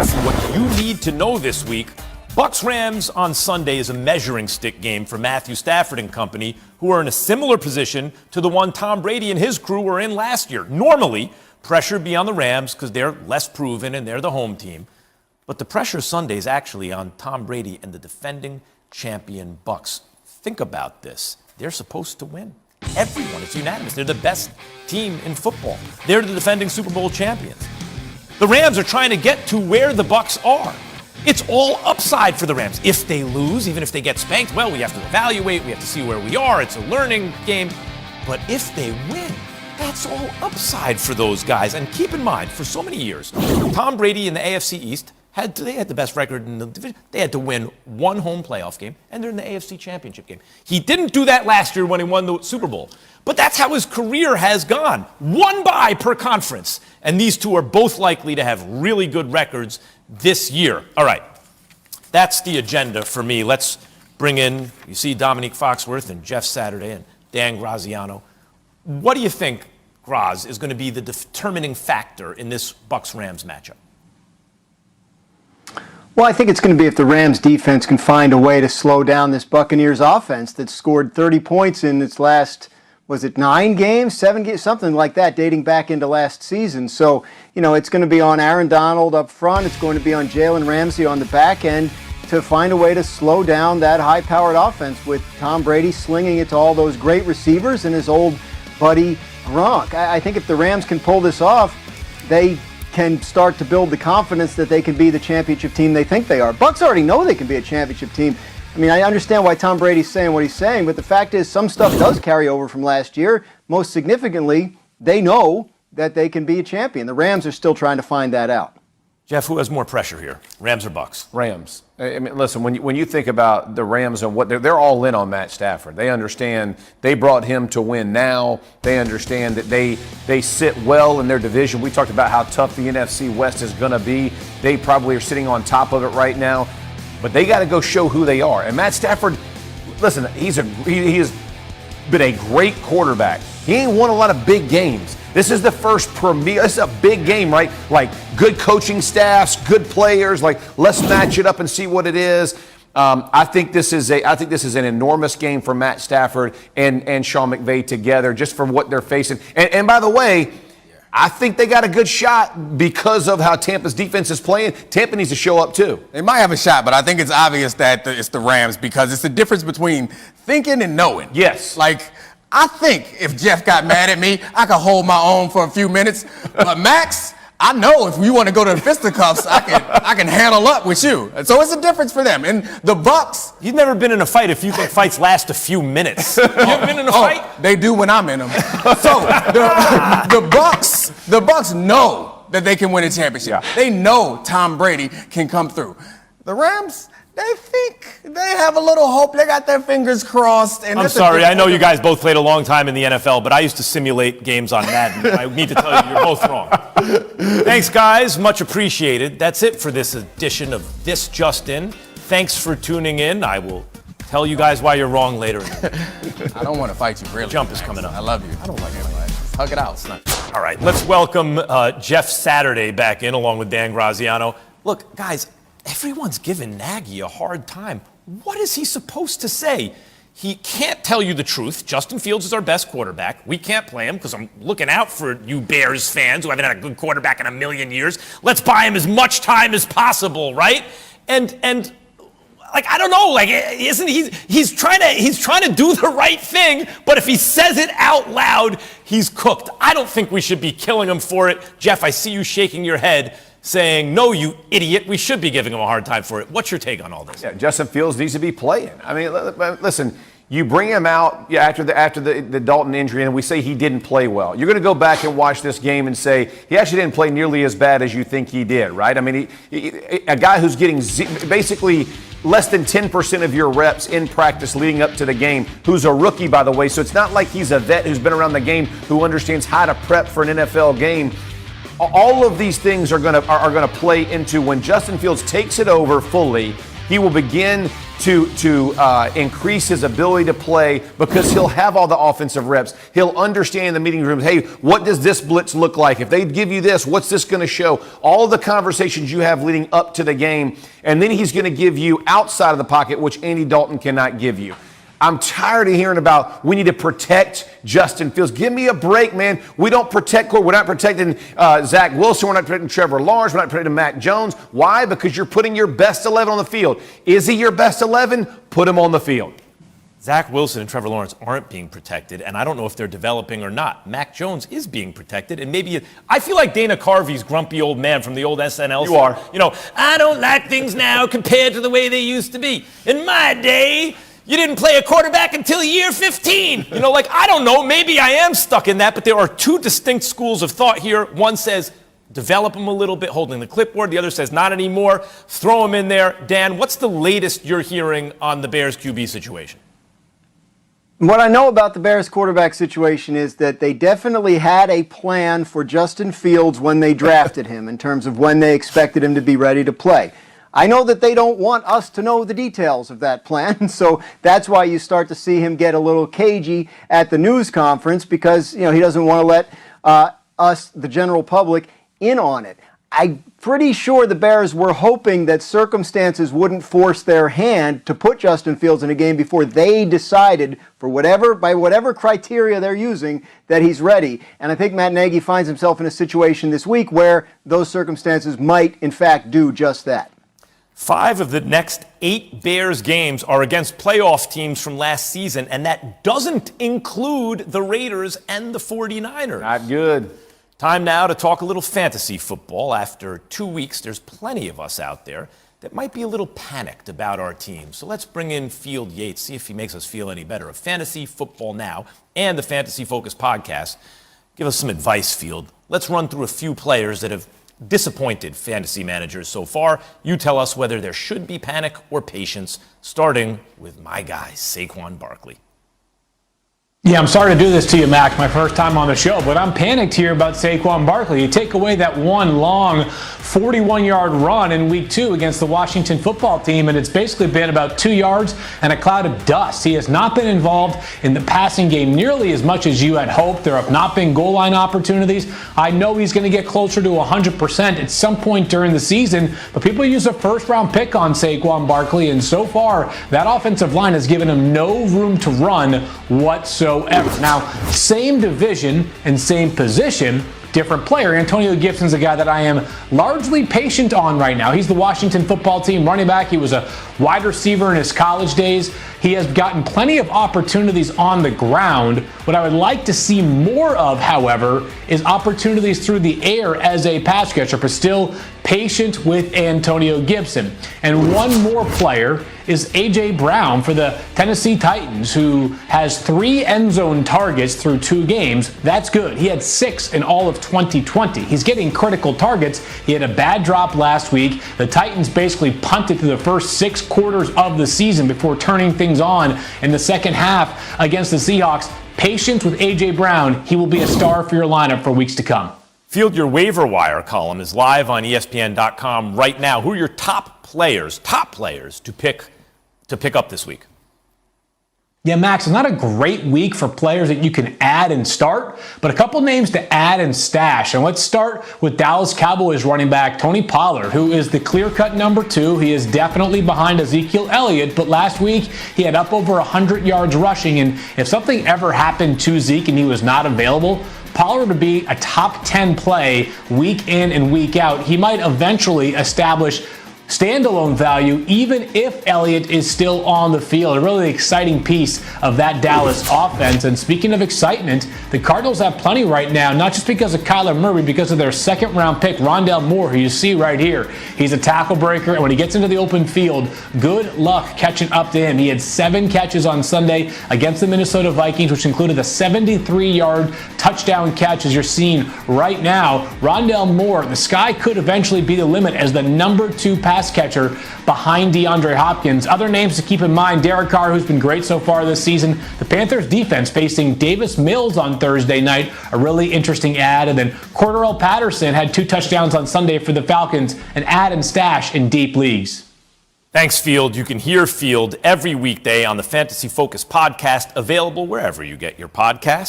for what you need to know this week. Bucs-Rams on Sunday is a measuring stick game for Matthew Stafford and company, who are in a similar position to the one Tom Brady and his crew were in last year. Normally, pressure would be on the Rams because they're less proven and they're the home team. But the pressure Sunday is actually on Tom Brady and the defending champion Bucs. Think about this. They're supposed to win. Everyone, it's unanimous. They're the best team in football. They're the defending Super Bowl champions. The Rams are trying to get to where the Bucs are. It's all upside for the Rams. If they lose, even if they get spanked, well, we have to evaluate. We have to see where we are. It's a learning game. But if they win, that's all upside for those guys. And keep in mind, for so many years, Tom Brady in the AFC East had the best record in the division. They had to win one home playoff game, and they're in the AFC Championship game. He didn't do that last year when he won the Super Bowl. But that's how his career has gone. One bye per conference. And these two are both likely to have really good records this year. All right. That's the agenda for me. Let's bring in, you see Dominique Foxworth and Jeff Saturday and Dan Graziano. What do you think, Graz, is going to be the determining factor in this Bucs-Rams matchup? Well, I think it's going to be if the Rams defense can find a way to slow down this Buccaneers offense that scored 30 points in its last, was it 9 games, 7 games, something like that, dating back into last season. So, it's going to be on Aaron Donald up front. It's going to be on Jalen Ramsey on the back end to find a way to slow down that high-powered offense with Tom Brady slinging it to all those great receivers and his old buddy Gronk. I think if the Rams can pull this off, they can start to build the confidence that they can be the championship team they think they are. Bucs already know they can be a championship team. I mean, I understand why Tom Brady's saying what he's saying, but the fact is some stuff does carry over from last year. Most significantly, they know that they can be a champion. The Rams are still trying to find that out. Jeff, who has more pressure here, Rams or Bucs? Rams. I mean, listen, when you think about the Rams and what they're all in on Matt Stafford. They understand they brought him to win now. They understand that they sit well in their division. We talked about how tough the NFC West is going to be. They probably are sitting on top of it right now. But they got to go show who they are. And Matt Stafford, listen, he has been a great quarterback. He ain't won a lot of big games. This is the first premier. This is a big game, right? Like good coaching staffs, good players. Like let's match it up and see what it is. I think this is an enormous game for Matt Stafford and Sean McVay together, just for what they're facing. And by the way, I think they got a good shot because of how Tampa's defense is playing. Tampa needs to show up too. They might have a shot, but I think it's obvious that it's the Rams because it's the difference between thinking and knowing. Yes. Like, I think if Jeff got mad at me, I could hold my own for a few minutes. But Max, I know if you want to go to the fisticuffs, I can handle up with you. So it's a difference for them. And the Bucs. You've never been in a fight if you think fights last a few minutes. You ever been in a fight? They do when I'm in them. So the Bucs know that they can win a championship. Yeah. They know Tom Brady can come through. The Rams, they think they have a little hope. They got their fingers crossed. And I'm sorry. I know you guys both played a long time in the NFL, but I used to simulate games on Madden. I need to tell you, you're both wrong. Thanks, guys. Much appreciated. That's it for this edition of This Just In. Thanks for tuning in. I will tell you guys why you're wrong later. I don't want to fight you, really. Jump is coming up. I love you. I don't like anybody. Just hug it out. All right, let's welcome Jeff Saturday back in along with Dan Graziano. Look, guys, everyone's giving Nagy a hard time. What is he supposed to say? He can't tell you the truth. Justin Fields is our best quarterback. We can't play him because I'm looking out for you Bears fans who haven't had a good quarterback in a million years. Let's buy him as much time as possible, right? And like, I don't know, like, isn't he's trying to do the right thing, but if he says it out loud, he's cooked. I don't think we should be killing him for it. Jeff, I see you shaking your head saying, no, you idiot, we should be giving him a hard time for it. What's your take on all this? Yeah, Justin Fields needs to be playing. I mean, listen, you bring him out after the Dalton injury, and we say he didn't play well. You're going to go back and watch this game and say he actually didn't play nearly as bad as you think he did, right? I mean, a guy who's getting basically less than 10% of your reps in practice leading up to the game, who's a rookie, by the way, so it's not like he's a vet who's been around the game who understands how to prep for an NFL game. All of these things are going to play into when Justin Fields takes it over fully. He will begin to increase his ability to play because he'll have all the offensive reps. He'll understand in the meeting rooms, hey, what does this blitz look like? If they give you this, what's this going to show? All the conversations you have leading up to the game, and then he's going to give you outside of the pocket, which Andy Dalton cannot give you. I'm tired of hearing about we need to protect Justin Fields. Give me a break, man. We don't protect. We're not protecting Zach Wilson. We're not protecting Trevor Lawrence. We're not protecting Mac Jones. Why? Because you're putting your best 11 on the field. Is he your best 11? Put him on the field. Zach Wilson and Trevor Lawrence aren't being protected, and I don't know if they're developing or not. Mac Jones is being protected, and maybe I feel like Dana Carvey's grumpy old man from the old SNL. You are. You know, I don't like things now compared to the way they used to be. In my day, you didn't play a quarterback until year 15. You know, like, I don't know. Maybe I am stuck in that, but there are two distinct schools of thought here. One says, develop him a little bit, holding the clipboard. The other says, not anymore. Throw him in there. Dan, what's the latest you're hearing on the Bears QB situation? What I know about the Bears quarterback situation is that they definitely had a plan for Justin Fields when they drafted him in terms of when they expected him to be ready to play. I know that they don't want us to know the details of that plan, so that's why you start to see him get a little cagey at the news conference because, you know, he doesn't want to let us, the general public, in on it. I'm pretty sure the Bears were hoping that circumstances wouldn't force their hand to put Justin Fields in a game before they decided, by whatever criteria they're using, that he's ready. And I think Matt Nagy finds himself in a situation this week where those circumstances might, in fact, do just that. 5 of the next 8 Bears games are against playoff teams from last season, and that doesn't include the Raiders and the 49ers. Not good. Time now to talk a little fantasy football. After 2 weeks, there's plenty of us out there that might be a little panicked about our team. So let's bring in Field Yates, see if he makes us feel any better. Of Fantasy Football Now and the Fantasy Focus podcast. Give us some advice, Field. Let's run through a few players that have disappointed fantasy managers so far. You tell us whether there should be panic or patience, starting with my guy, Saquon Barkley. Yeah, I'm sorry to do this to you, Mac, my first time on the show, but I'm panicked here about Saquon Barkley. You take away that one long 41-yard run in Week 2 against the Washington football team, and it's basically been about 2 yards and a cloud of dust. He has not been involved in the passing game nearly as much as you had hoped. There have not been goal line opportunities. I know he's going to get closer to 100% at some point during the season, but people use a first-round pick on Saquon Barkley, and so far, that offensive line has given him no room to run whatsoever. Now, same division and same position, different player. Antonio Gibson's a guy that I am largely patient on right now. He's the Washington football team running back. He was a wide receiver in his college days. He has gotten plenty of opportunities on the ground. What I would like to see more of, however, is opportunities through the air as a pass catcher, but still patient with Antonio Gibson. And one more player is A.J. Brown for the Tennessee Titans, who has 3 end zone targets through 2 games. That's good. He had 6 in all of 2020. He's getting critical targets. He had a bad drop last week. The Titans basically punted through the first 6 quarters of the season before turning things on in the second half against the Seahawks. Patience with A.J. Brown. He will be a star for your lineup for weeks to come. Field, your waiver wire column is live on ESPN.com right now. Who are your top players to pick up this week? Yeah, Max, it's not a great week for players that you can add and start, but a couple names to add and stash. And let's start with Dallas Cowboys running back Tony Pollard, who is the clear-cut number 2. He is definitely behind Ezekiel Elliott, but last week he had up over 100 yards rushing, and if something ever happened to Zeke and he was not available, Pollard would be a top 10 play week in and week out. He might eventually establish standalone value even if Elliott is still on the field. A really exciting piece of that Dallas offense. And speaking of excitement, the Cardinals have plenty right now, not just because of Kyler Murray, because of their second-round pick, Rondale Moore, who you see right here. He's a tackle breaker, and when he gets into the open field, good luck catching up to him. He had 7 catches on Sunday against the Minnesota Vikings, which included a 73-yard touchdown catch, as you're seeing right now. Rondale Moore, the sky could eventually be the limit as the number 2 pass catcher behind DeAndre Hopkins. Other names to keep in mind, Derek Carr, who's been great so far this season. The Panthers defense facing Davis Mills on Thursday night, a really interesting add. And then Cordarrelle Patterson had 2 touchdowns on Sunday for the Falcons, an add and stash in deep leagues. Thanks, Field. You can hear Field every weekday on the Fantasy Focus podcast, available wherever you get your podcasts.